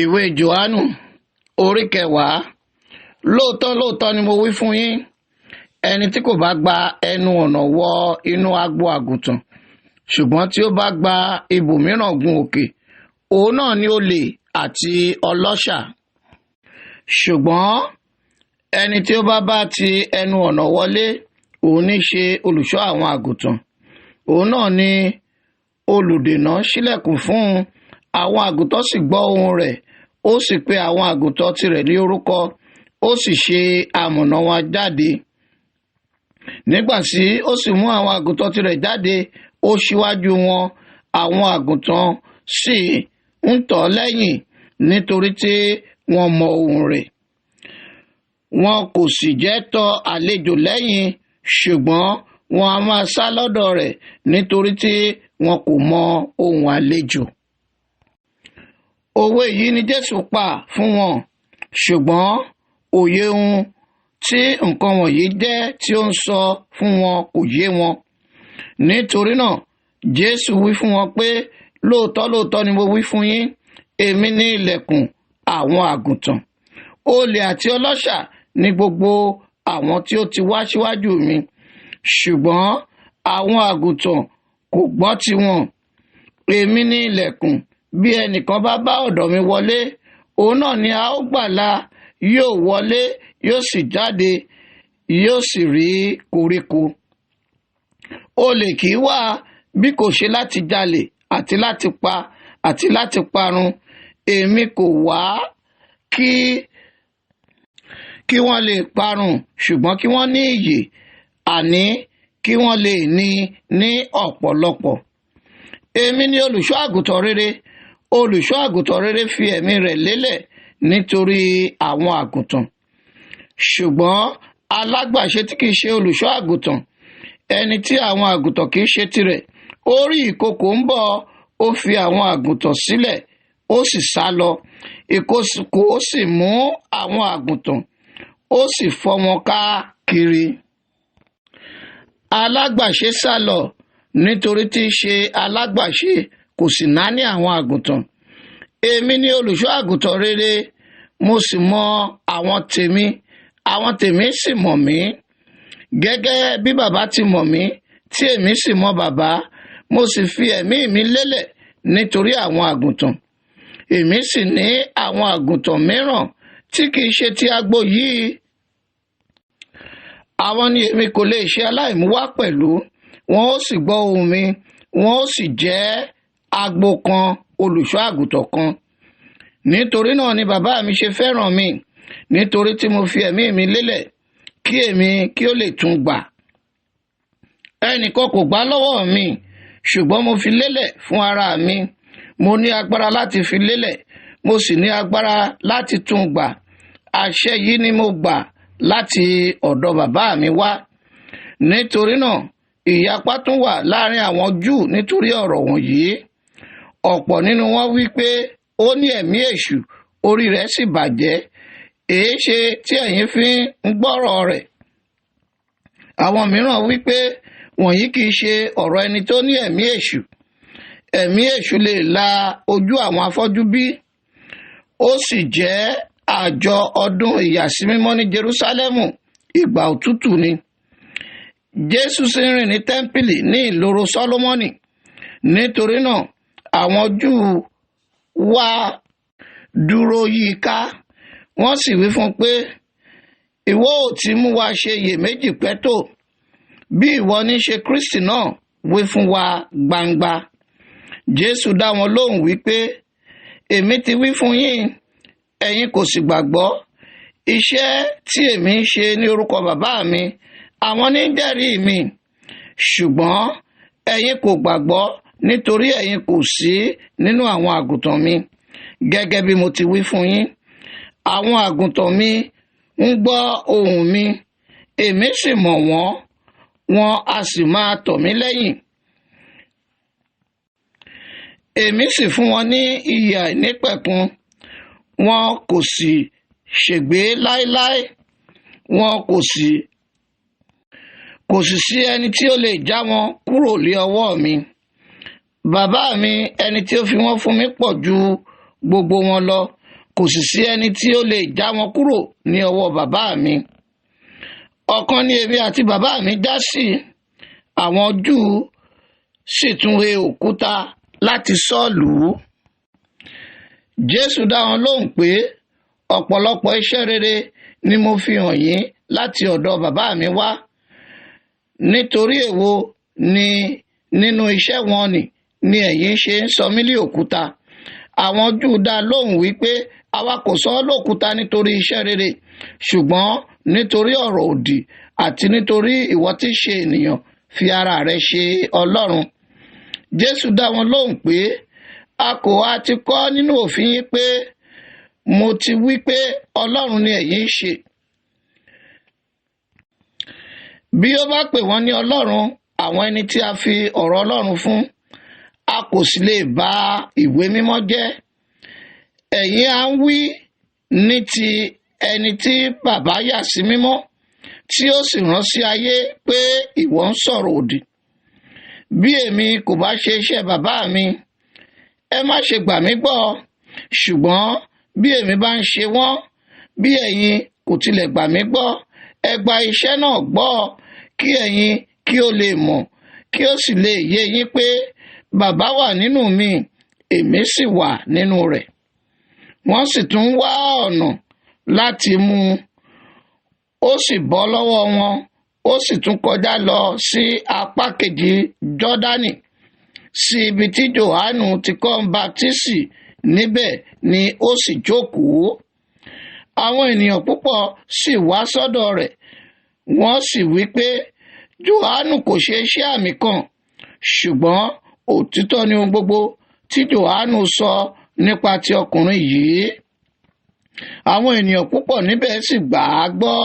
Ìwé Jòhánù orí 10. Lóòótọ́ ni mo wí fún yín, ẹni tí kò bá gba ẹnu ọ̀nà wọ inú agbo àgùntàn, ṣùgbọ́n tí ó bá gba ibòmíràn gun òkè, òun náà ni olè àti ọlọ́ṣà. Ṣùgbọ́n ẹni tí ó bá ti ẹnu ọ̀nà wọlé, òun ní ṣe olùṣọ́ àwọn àgùntàn. Òun náà ni olùdènà ṣílẹ̀kùn fún un. Àwọn àgùntàn sì gbọ́ ohùn rẹ̀, ó sì pe àwọn àgùntàn tirẹ̀ ní orúkọ, ó sì ṣe amọ̀nà wọn jáde. Nígbà tí ó sì mú àwọn àgùntàn tirẹ̀ jáde, ó ṣíwájú wọn, àwọn àgùntàn sì ń tọ̀ ọ́ lẹ́yìn nítorí tí wọ́n mọ ohùn rẹ̀. Wọn kò sì jẹ́ tọ̀ àlejò lẹ́yìn, ṣùgbọ́n wọn a máa sá lọ́dọ̀ rẹ̀ nítorí tí wọn kò mọ ohùn àlejò. Òwe yìí ni Jésù pa fún wọn, ṣùgbọ́n òye ohun tí nǹkan wọ̀nyí jẹ́ tí ó ń sọ fún wọn kò yé wọn. Nítorí náà, Jésù wí fún wọn pé, lóòótọ́ ni mo wí fún yín, èmi ni ilẹ̀kùn àwọn àgùntàn. Olè àti ọlọ́ṣà ni gbogbo àwọn tí ó ti wá síwájú mi, ṣùgbọ́n àwọn àgùntàn kò gbọ́ tiwọn. Èmi ni ilẹ̀kùn. Bí ẹnìkan bá ọ̀dọ̀ mi wọlé, òun náà ni a ó gbàlà, yóò wọlé, yóò sì jáde, yóò sì rí koríko. Olè kì í wá bí kò ṣe láti jalè àti láti pa àti láti parun. Èmi kò wá kí wọ́n lè parun, ṣùgbọ́n kí wọ́n ní ìyè, àní kí wọ́n lè ní ọ̀pọ̀lọpọ̀. Èmi ni olùṣọ́ àgùntàn rere. Olùṣọ́ àgùntàn rere fi ẹ̀mí rẹ̀ lélẹ̀ nítorí àwọn àgùntàn. Ṣùgbọ́n alágbàṣe tí kìí ṣe olùṣọ́ àgùntàn, ẹni tí àwọn àgùntàn kìí ṣe tirẹ̀, ó rí ìkookò ń bọ̀, ó fi àwọn àgùntàn sílẹ̀, ó sì sá lọ. Ìkookò ó sì mú àwọn àgùntàn, ó sì fọ́ wọn káàkiri. Alágbàṣe sá lọ nítorí tí í ṣe alágbàṣe kò sì náání àwọn àgùntàn. Èmi ni olùṣọ́ àgùntàn rere, mo sì mọ àwọn tèmi sì mọ̀ mí. Gẹ́gẹ́ bí bàbá ti mọ̀ mí, tí èmi sì mọ bàbá, mo sì fi ẹ̀mí mi lélẹ̀ nítorí àwọn àgùntàn. Èmi sì ní àwọn àgùntàn mìíràn tí kìí ṣe ti agbo yìí. Àwọn ni èmi kò lè ṣe aláìmú wá pẹ̀lú. Wọn ó sì gbọ́ ohùn mi, wọn ó sì jẹ́ agbo kan, olùṣọ́ àgùntàn kan. Nítorí náà ni bàbá mi ṣe fẹ́ràn mi, nítorí tí mo fi ẹ̀mí mi lélẹ̀ kí èmi kí ó lè tún gbà. Ẹnìkan kò gbà lọ́wọ́ mi, ṣùgbọ́n mo fi lélẹ̀ fún ara mi. Mo ní agbára láti fi lélẹ̀, mo sì ní agbára láti tún gbà. Àṣẹ yìí ni mo gbà láti ọ̀dọ̀ bàbá mi wá. Nítorí náà, ìyapa tún wà láàrin àwọn Júù nítorí ọ̀rọ̀ wọ̀nyí. Ọ̀pọ̀ nínú wọn wí pé ó ní ẹ̀mí èṣù, orí rẹ̀ sì bàjẹ́. Èéṣe tí ẹ̀yin fi ń gbọ́rọ̀ rẹ̀? Àwọn mìíràn wí pé wọ̀nyí kìí ṣe ọ̀rọ̀ ẹni tó ní ẹ̀mí èṣù. Ẹ̀mí èṣù lè la ojú àwọn afọ́jú bí? Ó sì jẹ́ àjọ ọdún ìyàsímímọ́ ní Jerúsálẹ́mù, ìgbà òtútù ni. Jésù sì ń rìn ní tẹ́ḿpìlì ní ìloro Sólómọ́nì. Nítorí náà, àwọn Júù wá dúró yí i ká. Wọ́n sì wí fún un pé, ìwọ ò ti mú wa ṣe iyèméjì pẹ́ tó? Bí ìwọ ní ṣe Kristi náà, wí fún wa gbangba. Jésù dá wọn lóhùn wípé, èmi ti wí fún yín, ẹ̀yin kò sì gbàgbọ́. Iṣẹ́ tí èmi ń ṣe ní orúkọ bàbá mi, àwọn ní jẹ́rìí mi. Ṣùgbọ́n ẹ̀yin kò gbàgbọ́ nítorí ẹ̀yin kò sí nínú àwọn àgùntàn mi. Gẹ́gẹ́ bí mo ti wí fún yín, àwọn àgùntàn mi ń gbọ́ ohùn mi, èmi sì mọ̀ wọ́n, wọn a sì máa tọ̀ mí lẹ́yìn. Èmi sì fún wọn ní ìyè àìnípẹ̀kun, wọn kò sì ṣègbé láéláé, wọn kò sì sí ẹni tí ó lè já wọn kúrò lé ọwọ́ mi. Bàbá mi, ẹni tí ó fi wọ́n fún mi, pọ̀ ju gbogbo wọn lọ, kò sì sí ẹni tí ó lè já wọn kúrò ní ọwọ́ bàbá mi. Ọ̀kan ni èmi àti bàbá mi dá sí, àwọn Júù sì tún he òkúta láti sọ́ lù ú. Jésù dá wọn lóhùn pé ọ̀pọ̀lọpọ̀ iṣẹ́ rere ni mo fi hàn yín láti ọ̀dọ̀ bàbá mi wá. Nítorí èwo ni nínú iṣẹ́ wọn ni ẹ̀yin ṣe ń sọ mí lé òkúta? Àwọn Júù dá lóhùn wípé àwa kò sọ ọ́ lókúta nítorí iṣẹ́ rere, ṣùgbọ́n nítorí ọ̀rọ̀ òdì àti nítorí ìwọ tí ṣe ènìyàn fi ara rẹ̀ ṣe Ọlọ́run. Jésù dá wọn lóhùn pé a kò ha ti kọ nínú òfin yín pé mo ti wí pé Ọlọ́run ni ẹ̀yin ń ṣe? Bí ó bá pè wọ́n ní Ọlọ́run, àwọn ẹni tí a fi ọ̀rọ̀ Ọlọ́run fún, a kò sì lè bà ìwé mímọ́ jẹ́. Ẹ̀yin à ń wí ní ti ẹni tí bàbá yà sí mímọ́, tí ó sì rán sí ayé pé ìwọ ń sọ̀rọ̀ òdì. Bí èmi kò bá ṣe iṣẹ́ bàbá mi, ẹ má ṣe gbà mí gbọ́. Ṣùgbọ́n bí èmi bá ń ṣe wọ́n, bí ẹ̀yin kò tilẹ̀ gbà mí gbọ́, ẹ gba iṣẹ́ náà gbọ́, kí ẹ̀yin kí ó lè mọ̀, kí ó sì lè yé yín pé bàbá wà nínú mi, èmi sì wà nínú rẹ̀. Wọ́n sì tún wá ọ̀nà láti mú un. Ó sì bọ́ lọ́wọ́ wọn, ó sì tún kọjá lọ sí apá kejì Jọ́dánì, sí ibi tí Jòhánù ti kọ́ ń baptísì. Níbẹ̀ ni ó sì jókòó. Àwọn ènìyàn púpọ̀ sì wá sọ́dọ̀ rẹ̀, wọ́n sì wí pé Jòhánù kò ṣe iṣẹ́ àmì kan, ṣùgbọ́n òtítọ́ ni ohun gbogbo tí Jòhánù sọ nípa ti ọkùnrin yìí. Àwọn ènìyàn púpọ̀ níbẹ̀ sì gbà á gbọ́.